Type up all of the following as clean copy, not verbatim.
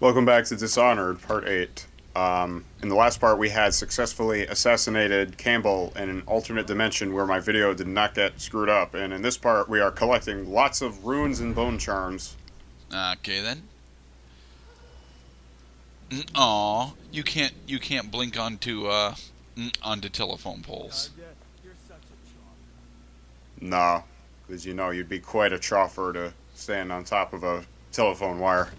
Welcome back to Dishonored, Part 8. In the last part, we had successfully assassinated Campbell in an alternate dimension where my video did not get screwed up, and in this part, we are collecting lots of runes and bone charms. Okay then. Aw, you can't blink onto telephone poles. Nah, because you know you'd be quite a choffer to stand on top of a telephone wire.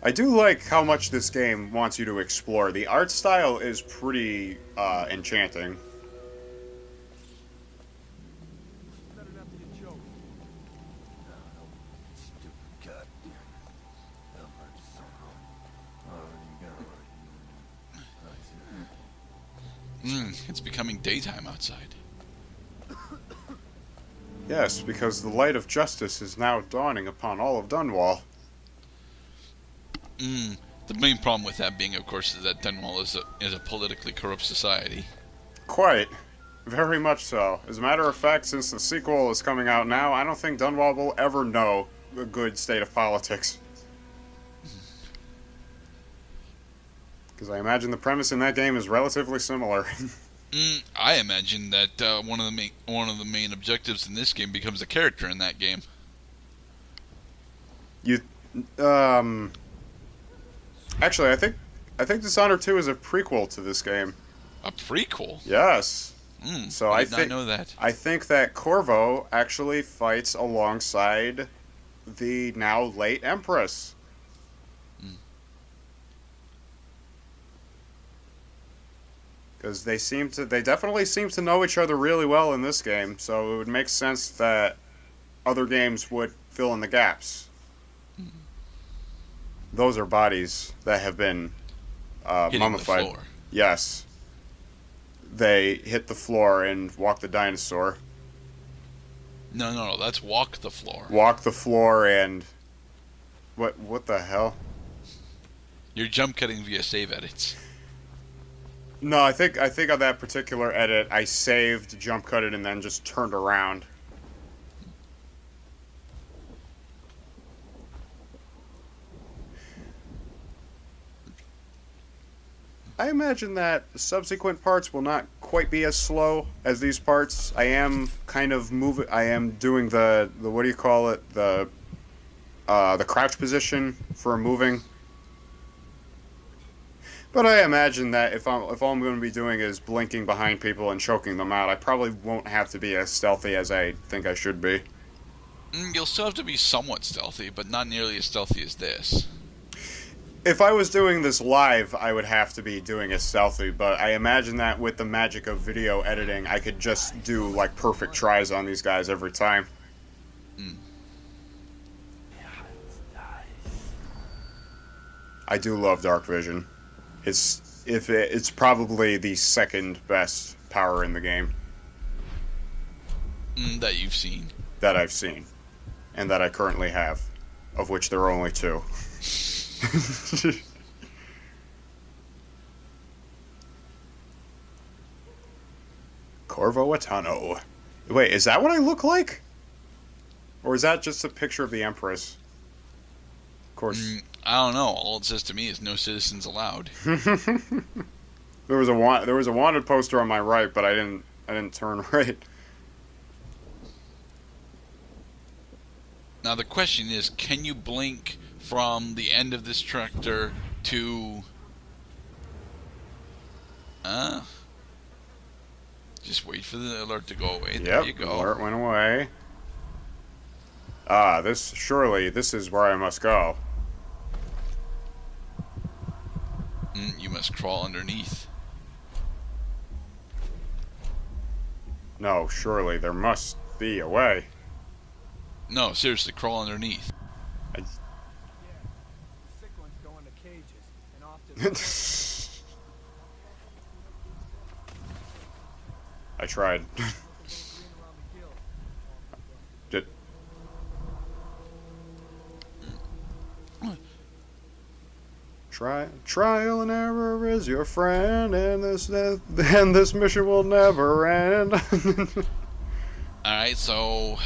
I do like how much this game wants you to explore. The art style is pretty enchanting. It's becoming daytime outside. Yes, because the light of justice is now dawning upon all of Dunwall. The main problem with that being, of course, is that Dunwall is a politically corrupt society. Quite. Very much so. As a matter of fact, since the sequel is coming out now, I don't think Dunwall will ever know a good state of politics. Because I imagine the premise in that game is relatively similar. I imagine that one of the main objectives in this game becomes a character in that game. Actually, I think Dishonored 2 is a prequel to this game. A prequel? Yes. So I did not know that. I think that Corvo actually fights alongside the now late Empress. Because they definitely seem to know each other really well in this game, so it would make sense that other games would fill in the gaps. Those are bodies that have been mummified. The floor. Yes. They hit the floor and walk the dinosaur. No, that's walk the floor. Walk the floor and... What the hell? You're jump cutting via save edits. No, I think on that particular edit, I saved, jump cut it, and then just turned around. I imagine that subsequent parts will not quite be as slow as these parts. I am kind of moving. I am doing the what do you call it? The crouch position for moving. But I imagine that if all I'm going to be doing is blinking behind people and choking them out, I probably won't have to be as stealthy as I think I should be. You'll still have to be somewhat stealthy, but not nearly as stealthy as this. If I was doing this live, I would have to be doing it stealthy, but I imagine that with the magic of video editing, I could just do, like, perfect tries on these guys every time. I do love dark vision. It's probably the second best power in the game. That you've seen. That I've seen. And that I currently have. Of which there are only two. Corvo Atano. Wait, is that what I look like? Or is that just a picture of the Empress? Of course. I don't know. All it says to me is no citizens allowed. There was a wanted poster on my right, but I didn't turn right. Now the question is, can you blink from the end of this tractor to... Just wait for the alert to go away. Yep, there you go. Alert went away. This is where I must go. You must crawl underneath. No, surely there must be a way. No, seriously, crawl underneath. I tried. Trial and error is your friend, and this mission will never end. Alright, so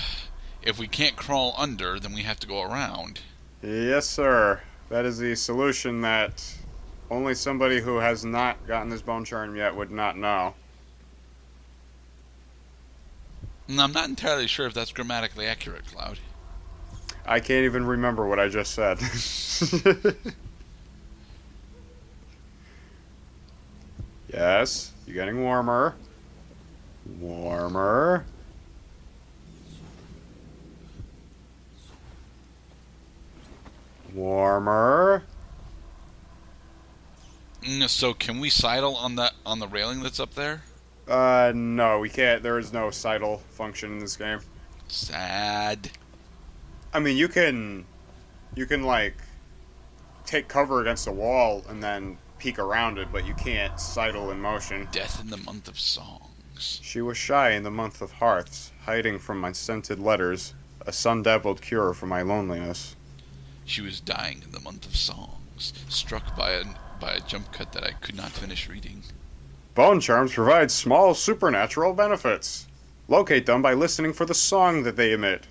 If we can't crawl under, then we have to go around. Yes, sir. That is the solution that only somebody who has not gotten this bone charm yet would not know. And I'm not entirely sure if that's grammatically accurate, Cloud. I can't even remember what I just said. Yes, you're getting warmer. Warmer. Warmer. So can we sidle on the railing that's up there? No, we can't. There is no sidle function in this game. Sad. I mean, you can like take cover against a wall and then peek around it, but you can't sidle in motion. Death in the month of songs. She was shy in the month of hearths, hiding from my scented letters, a sun-dappled cure for my loneliness. She was dying in the month of songs, struck by a jump cut that I could not finish reading. Bone charms provide small supernatural benefits. Locate them by listening for the song that they emit.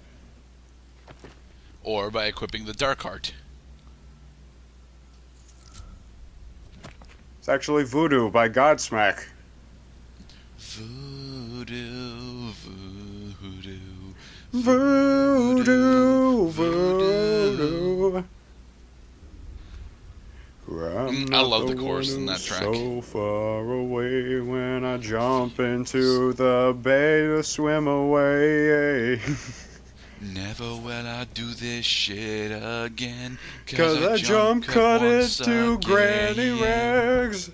Or by equipping the Dark Heart. It's actually Voodoo by Godsmack. Voodoo, voodoo. Voodoo, voodoo. I love the chorus in that track. So far away when I jump into the bay to swim away. Never will I do this shit again. Cause I jump cut it to Granny Rags.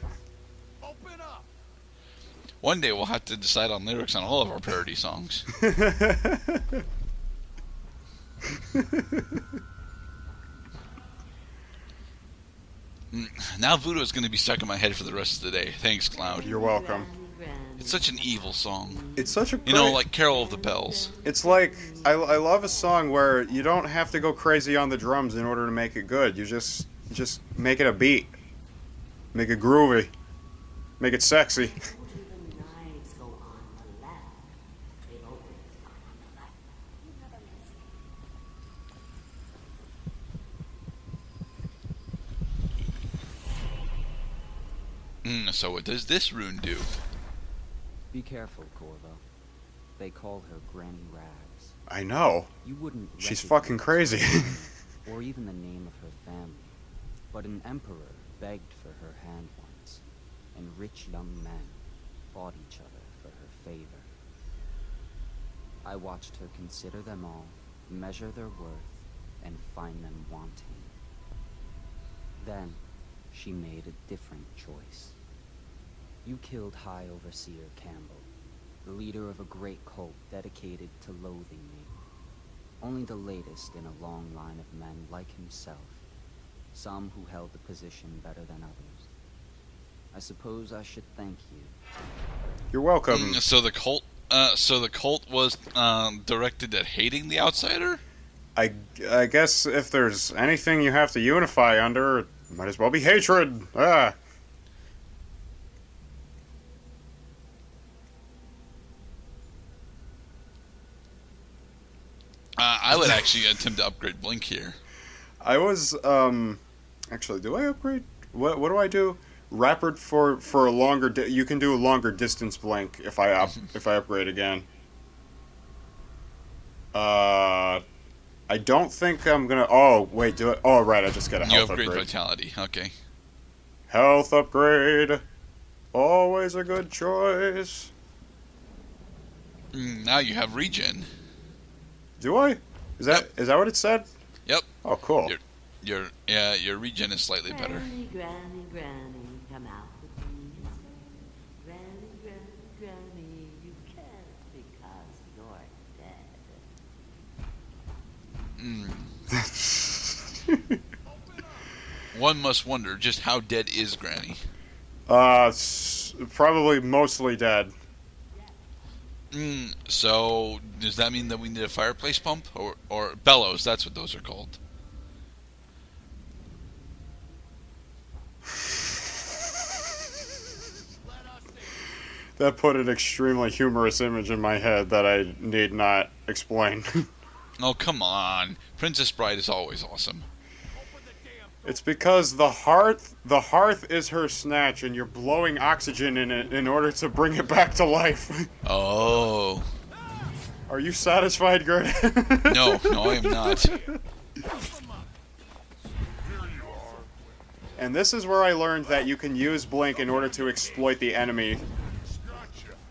One day we'll have to decide on lyrics on all of our parody songs. Now Voodoo is going to be stuck in my head for the rest of the day. Thanks, Cloud. You're welcome. It's such an evil song. It's such a great... You know, like Carol of the Bells. It's like, I love a song where you don't have to go crazy on the drums in order to make it good. You just make it a beat. Make it groovy. Make it sexy. So what does this rune do? Be careful, Corvo. They call her Granny Rags. I know. You wouldn't She's recognize fucking crazy. or even the name of her family. But an emperor begged for her hand once, and rich young men fought each other for her favor. I watched her consider them all, measure their worth, and find them wanting. Then, she made a different choice. You killed High Overseer Campbell, the leader of a great cult dedicated to loathing me. Only the latest in a long line of men like himself, some who held the position better than others. I suppose I should thank you. You're welcome. So the cult was directed at hating the outsider? I guess if there's anything you have to unify under, it might as well be hatred. Ah. I would actually attempt to upgrade Blink here. I was actually, do I upgrade? What do I do? Rapid for a longer. You can do a longer distance blink if I upgrade again. I don't think I'm gonna. Oh wait, do it. Oh right, I just got a health upgrade upgrade. Vitality. Okay. Health upgrade, always a good choice. Now you have regen. Do I? Is that what it said? Yep. Oh, cool. Your regen is slightly better. Granny, granny, granny, come out with me and say, Granny, granny, granny, you can't because you're dead. One must wonder just how dead is Granny. Probably mostly dead. So does that mean that we need a fireplace pump or bellows? That's what those are called. That put an extremely humorous image in my head that I need not explain. Oh, come on. Princess Bride is always awesome. It's because the hearth is her snatch, and you're blowing oxygen in it in order to bring it back to life. Oh. Are you satisfied, Gert? No, I am not. And this is where I learned that you can use Blink in order to exploit the enemy.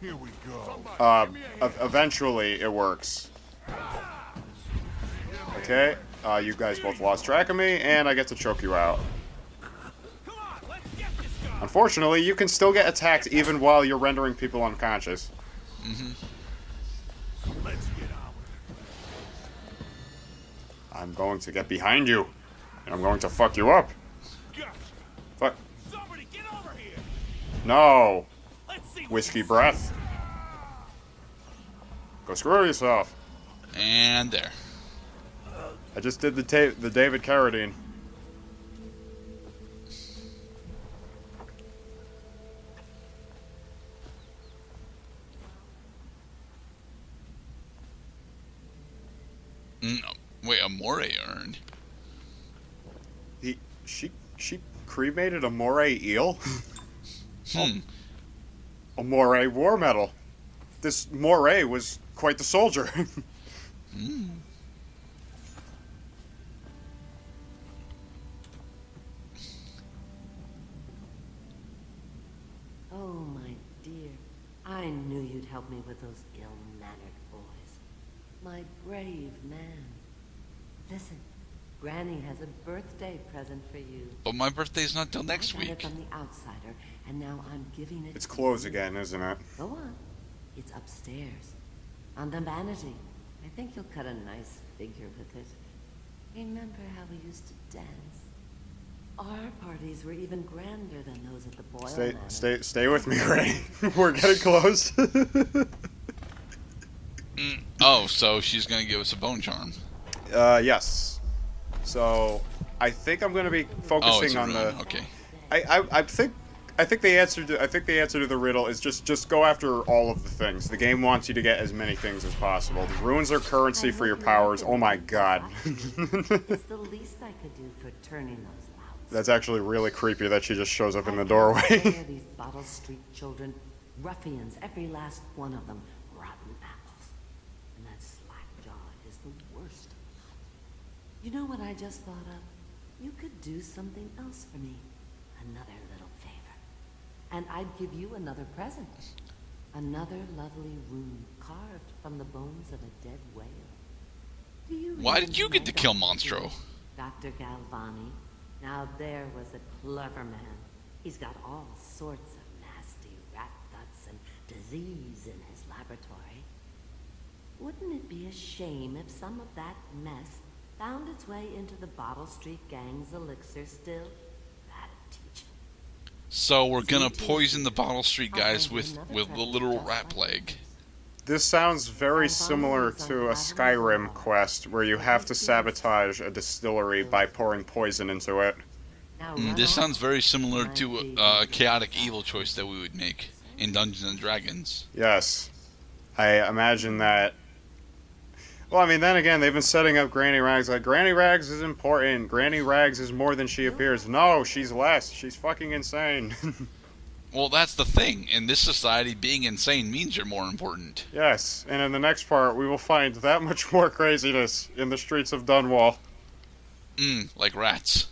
Here we go. Eventually, it works. Okay, you guys both lost track of me, and I get to choke you out. Unfortunately, you can still get attacked even while you're rendering people unconscious. Let's get on. I'm going to get behind you, and I'm going to fuck you up. Gotcha. Fuck. Somebody get over here. No. Let's see. Whiskey breath. Go screw yourself. And there. I just did the David Carradine. Wait, Amore earned. She cremated a moray eel. A moray war medal. This moray was quite the soldier. Oh, my dear. I knew you'd help me with those ill-mannered boys. My brave man. Listen, Granny has a birthday present for you. But my birthday's not till next I got it week. from the outsider, and now I'm giving it It's to clothes you. again, isn't it? Go on. It's upstairs. On the vanity. I think you'll cut a nice figure with it. Remember how we used to dance? Our parties were even grander than those at the Boyle Manor. Stay with me, Ray. We're getting close. Oh, so she's gonna give us a bone charm. Yes. So, I think I'm going to be Oh, it's focusing a on ruin. the. Okay. I think the answer to the riddle is just go after all of the things. The game wants you to get as many things as possible. The runes are currency for your powers. Oh my god. It's the least I could do for turning those louts. That's actually really creepy that she just shows up in the I doorway. can't bear these Bottle Street children, ruffians, every last one of them, rotten apples. And that slack-jaw is the worst. You know what I just thought of? You could do something else for me. Another little favor. And I'd give you another present. Another lovely rune carved from the bones of a dead whale. Do you Why did remember you get my to kill doctor, Monstro? Dr. Galvani? Now there was a clever man. He's got all sorts of nasty rat guts and disease in his laboratory. Wouldn't it be a shame if some of that mess found its way into the Bottle Street Gang's elixir still? That'd teach him. So we're gonna poison the Bottle Street guys with the literal rat plague. This sounds very similar to a Skyrim quest where you have to sabotage a distillery by pouring poison into it. Now This run sounds very similar to a chaotic evil choice that we would make in Dungeons and Dragons. Yes. I imagine that. Well, I mean, then again, they've been setting up Granny Rags like, Granny Rags is important. Granny Rags is more than she appears. No, she's less. She's fucking insane. Well, that's the thing. In this society, being insane means you're more important. Yes, and in the next part, we will find that much more craziness in the streets of Dunwall. Like rats.